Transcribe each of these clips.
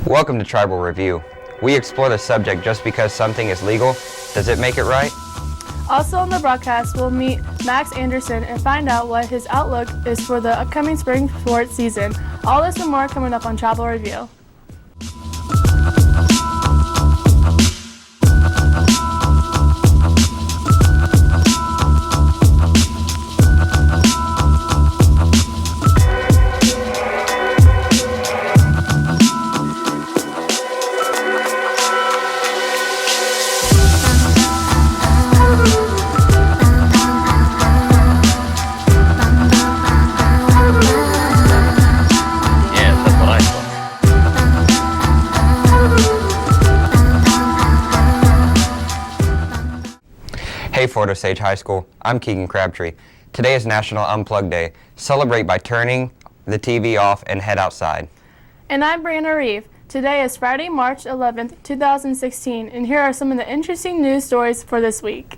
Welcome to Tribal Review. We explore the subject just because something is legal. Does it make it right? Also on the broadcast, we'll meet Max Anderson and find out what his outlook is for the upcoming spring sports season. All this and more coming up on Tribal Review. Hey Fort Osage High School, I'm Keegan Crabtree. Today is National Unplug Day. Celebrate by turning the TV off and head outside. And I'm Brianna Reeve. Today is Friday, March 11th, 2016, and here are some of the interesting news stories for this week.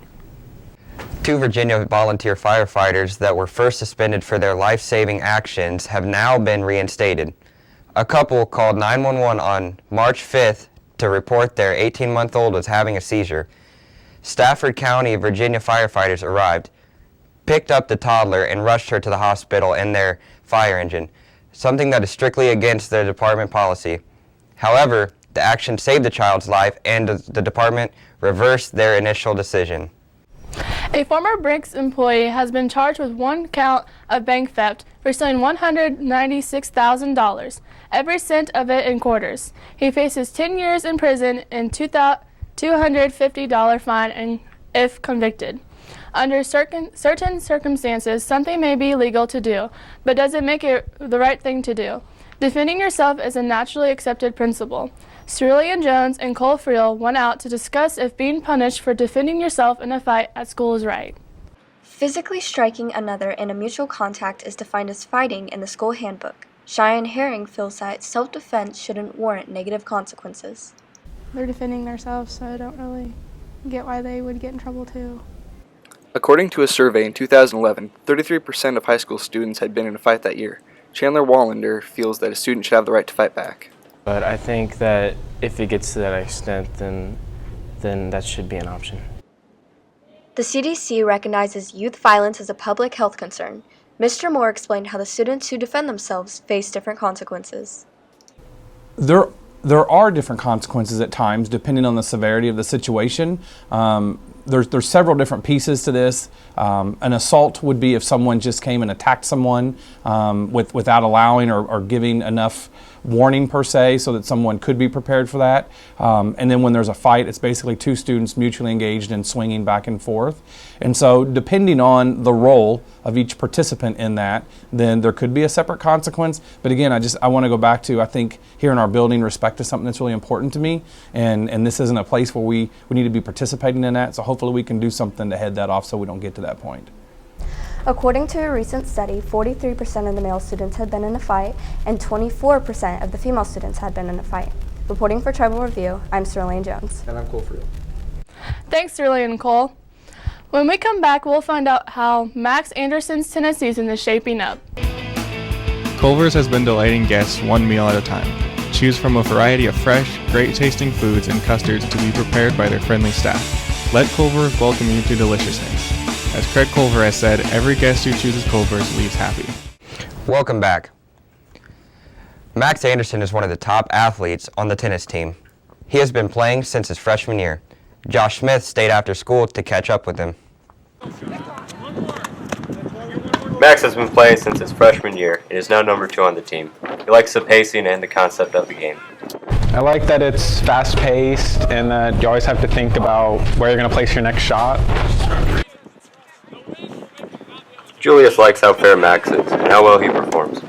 2 Virginia volunteer firefighters that were first suspended for their life-saving actions have now been reinstated. A couple called 911 on March 5th to report their 18-month-old was having a seizure. Stafford County, Virginia firefighters arrived, picked up the toddler, and rushed her to the hospital in their fire engine, something that is strictly against their department policy. However, the action saved the child's life, and the department reversed their initial decision. A former Brinks employee has been charged with 1 count of bank theft for stealing $196,000, every cent of it in quarters. He faces 10 years in prison and $250 fine and if convicted. Under certain circumstances, something may be legal to do, but does it make it the right thing to do? Defending yourself is a naturally accepted principle. Cerulean Jones and Cole Friel went out to discuss if being punished for defending yourself in a fight at school is right. Physically striking another in a mutual contact is defined as fighting in the school handbook. Cheyenne Herring feels that self-defense shouldn't warrant negative consequences. They're defending themselves, so I don't really get why they would get in trouble too. According to a survey in 2011, 33% of high school students had been in a fight that year. Chandler Wallander feels that a student should have the right to fight back. But I think that if it gets to that extent, then that should be an option. The CDC recognizes youth violence as a public health concern. Mr. Moore explained how the students who defend themselves face different consequences. There are different consequences at times, depending on the severity of the situation. There's several different pieces to this. An assault would be if someone just came and attacked someone without allowing or giving enough warning per se so that someone could be prepared for that. And then when there's a fight, it's basically 2 students mutually engaged in swinging back and forth. And so depending on the role of each participant in that, then there could be a separate consequence. But again, I want to go back to, I think here in our building, respect is something that's really important to me. And this isn't a place where we need to be participating in that. So hopefully we can do something to head that off so we don't get to that point. According to a recent study, 43% of the male students had been in a fight and 24% of the female students had been in a fight. Reporting for Tribal Review, I'm Cerulean Jones. And I'm Cole Friel. Thanks, Cerulean and Cole. When we come back, we'll find out how Max Anderson's tennis season is shaping up. Culver's has been delighting guests one meal at a time. Choose from a variety of fresh, great-tasting foods and custards to be prepared by their friendly staff. Let Culver's welcome you to deliciousness. As Craig Culver has said, every guest who chooses Culver's leaves happy. Welcome back. Max Anderson is one of the top athletes on the tennis team. He has been playing since his freshman year. Josh Smith stayed after school to catch up with him. Max has been playing since his freshman year and is now number 2 on the team. He likes the pacing and the concept of the game. I like that it's fast-paced and that you always have to think about where you're going to place your next shot. Julius likes how fair Max is and how well he performs.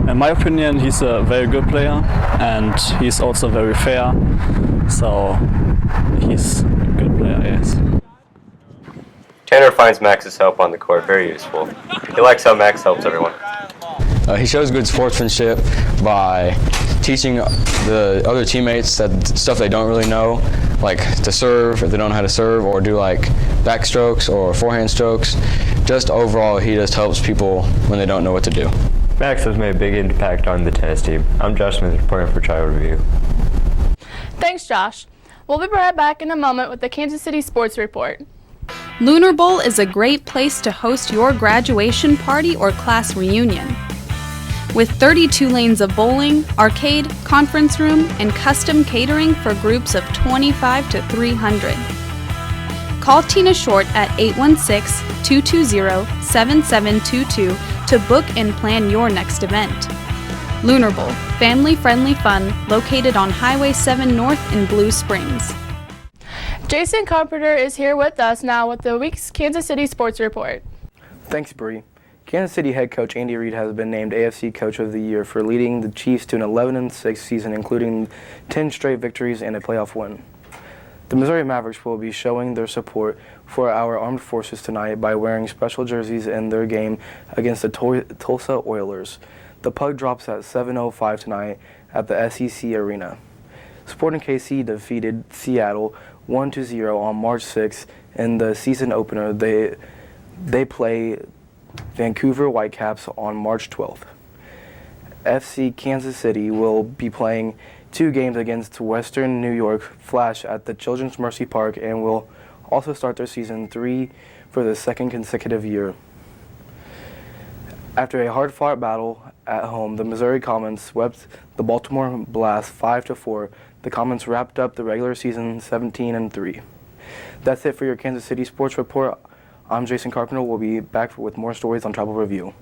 In my opinion, he's a very good player and he's also very fair, so he's a good player, yes. Tanner finds Max's help on the court very useful. He likes how Max helps everyone. He shows good sportsmanship by teaching the other teammates that stuff they don't really know, like to serve if they don't know how to serve, or do like backstrokes or forehand strokes. Just overall, he just helps people when they don't know what to do. Max has made a big impact on the tennis team. I'm Josh Smith reporting for Tribal Review. Thanks, Josh. We'll be right back in a moment with the Kansas City Sports Report. Lunar Bowl is a great place to host your graduation party or class reunion. With 32 lanes of bowling, arcade, conference room, and custom catering for groups of 25 to 300. Call Tina Short at 816-220-7722 to book and plan your next event. Lunar Bowl, family-friendly fun located on Highway 7 North in Blue Springs. Jason Carpenter is here with us now with the week's Kansas City Sports Report. Thanks, Bree. Kansas City head coach Andy Reid has been named AFC Coach of the Year for leading the Chiefs to an 11-6 season, including 10 straight victories and a playoff win. The Missouri Mavericks will be showing their support for our armed forces tonight by wearing special jerseys in their game against the Tulsa Oilers. The puck drops at 7:05 tonight at the SEC Arena. Sporting KC defeated Seattle 1-0 on March 6th in the season opener. They play Vancouver Whitecaps on March 12th. FC Kansas City will be playing 2 games against Western New York Flash at the Children's Mercy Park and will also start their season 3 for the second consecutive year. After a hard-fought battle at home, the Missouri Commons swept the Baltimore Blast 5-4. The Commons wrapped up the regular season 17-3. That's it for your Kansas City Sports Report. I'm Jason Carpenter. We'll be back with more stories on Tribal Review.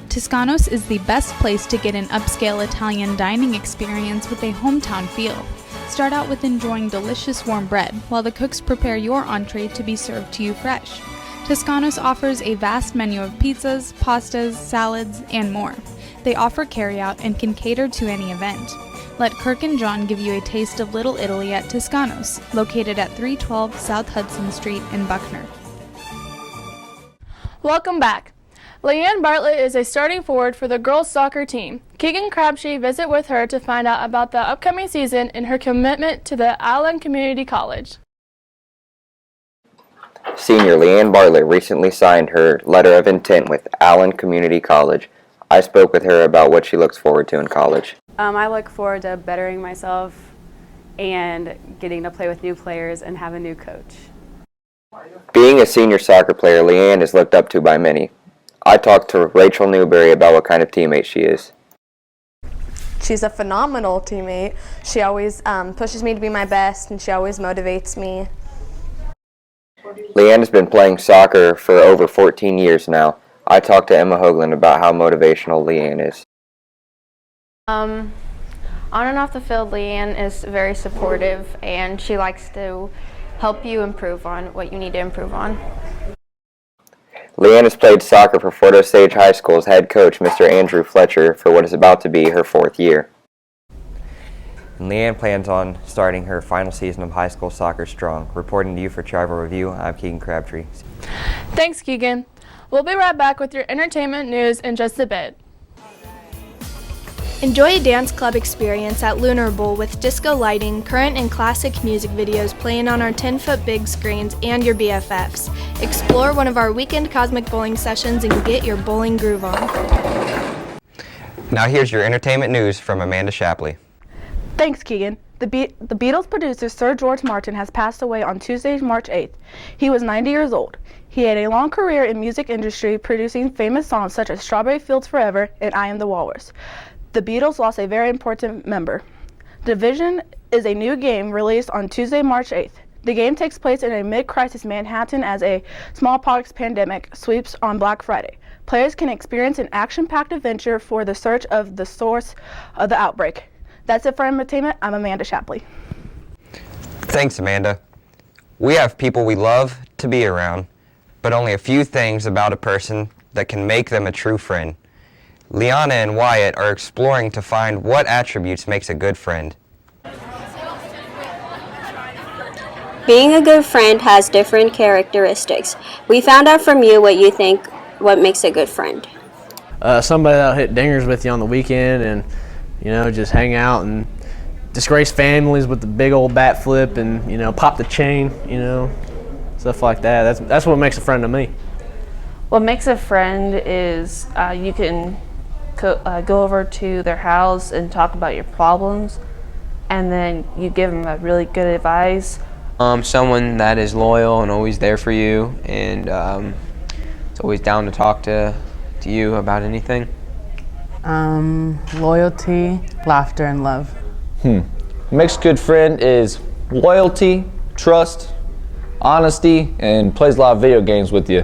Toscanos is the best place to get an upscale Italian dining experience with a hometown feel. Start out with enjoying delicious warm bread while the cooks prepare your entree to be served to you fresh. Toscanos offers a vast menu of pizzas, pastas, salads, and more. They offer carryout and can cater to any event. Let Kirk and John give you a taste of Little Italy at Toscanos, located at 312 South Hudson Street in Buckner. Welcome back. Leanne Bartlett is a starting forward for the girls soccer team. Keegan Crabtree visit with her to find out about the upcoming season and her commitment to the Allen Community College. Senior Leanne Bartlett recently signed her letter of intent with Allen Community College. I spoke with her about what she looks forward to in college. I look forward to bettering myself and getting to play with new players and have a new coach. Being a senior soccer player, Leanne is looked up to by many. I talked to Rachel Newberry about what kind of teammate she is. She's a phenomenal teammate. She always pushes me to be my best, and she always motivates me. Leanne has been playing soccer for over 14 years now. I talked to Emma Hoagland about how motivational Leanne is. On and off the field, Leanne is very supportive, and she likes to help you improve on what you need to improve on. Leanne has played soccer for Fort Osage High School's head coach, Mr. Andrew Fletcher, for what is about to be her 4th year. And Leanne plans on starting her final season of high school soccer strong. Reporting to you for Tribal Review, I'm Keegan Crabtree. Thanks, Keegan. We'll be right back with your entertainment news in just a bit. Enjoy a dance club experience at Lunar Bowl with disco lighting, current and classic music videos playing on our 10-foot big screens and your BFFs. Explore one of our weekend cosmic bowling sessions and get your bowling groove on. Now here's your entertainment news from Amanda Shapley. Thanks, Keegan. The Beatles producer Sir George Martin has passed away on Tuesday, March 8th. He was 90 years old. He had a long career in music industry, producing famous songs such as Strawberry Fields Forever and I Am the Walrus. The Beatles lost a very important member. Division is a new game released on Tuesday, March 8th. The game takes place in a mid-crisis Manhattan as a smallpox pandemic sweeps on Black Friday. Players can experience an action-packed adventure for the search of the source of the outbreak. That's it for entertainment. I'm Amanda Shapley. Thanks, Amanda. We have people we love to be around, but only a few things about a person that can make them a true friend. Liana and Wyatt are exploring to find what attributes makes a good friend. Being a good friend has different characteristics. We found out from you what you think what makes a good friend. Somebody that'll hit dingers with you on the weekend and, just hang out and disgrace families with the big old bat flip and, pop the chain, stuff like that. That's what makes a friend to me. What makes a friend is you can go over to their house and talk about your problems, and then you give them a really good advice. Someone that is loyal and always there for you, and is always down to talk to you about anything. Loyalty, laughter, and love. Makes a good friend is loyalty, trust, honesty, and plays a lot of video games with you.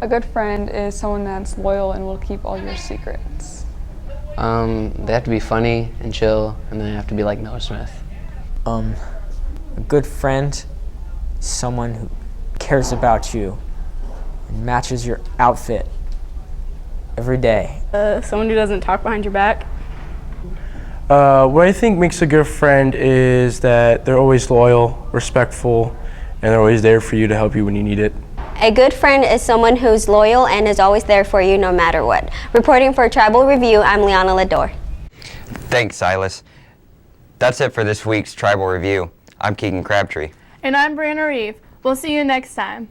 A good friend is someone that's loyal and will keep all your secrets. They have to be funny and chill, and they have to be like Miller Smith. A good friend is someone who cares about you and matches your outfit every day. Someone who doesn't talk behind your back. What I think makes a good friend is that they're always loyal, respectful, and they're always there for you to help you when you need it. A good friend is someone who's loyal and is always there for you no matter what. Reporting for Tribal Review, I'm Liana Lador. Thanks, Silas. That's it for this week's Tribal Review. I'm Keegan Crabtree. And I'm Brianna Reeve. We'll see you next time.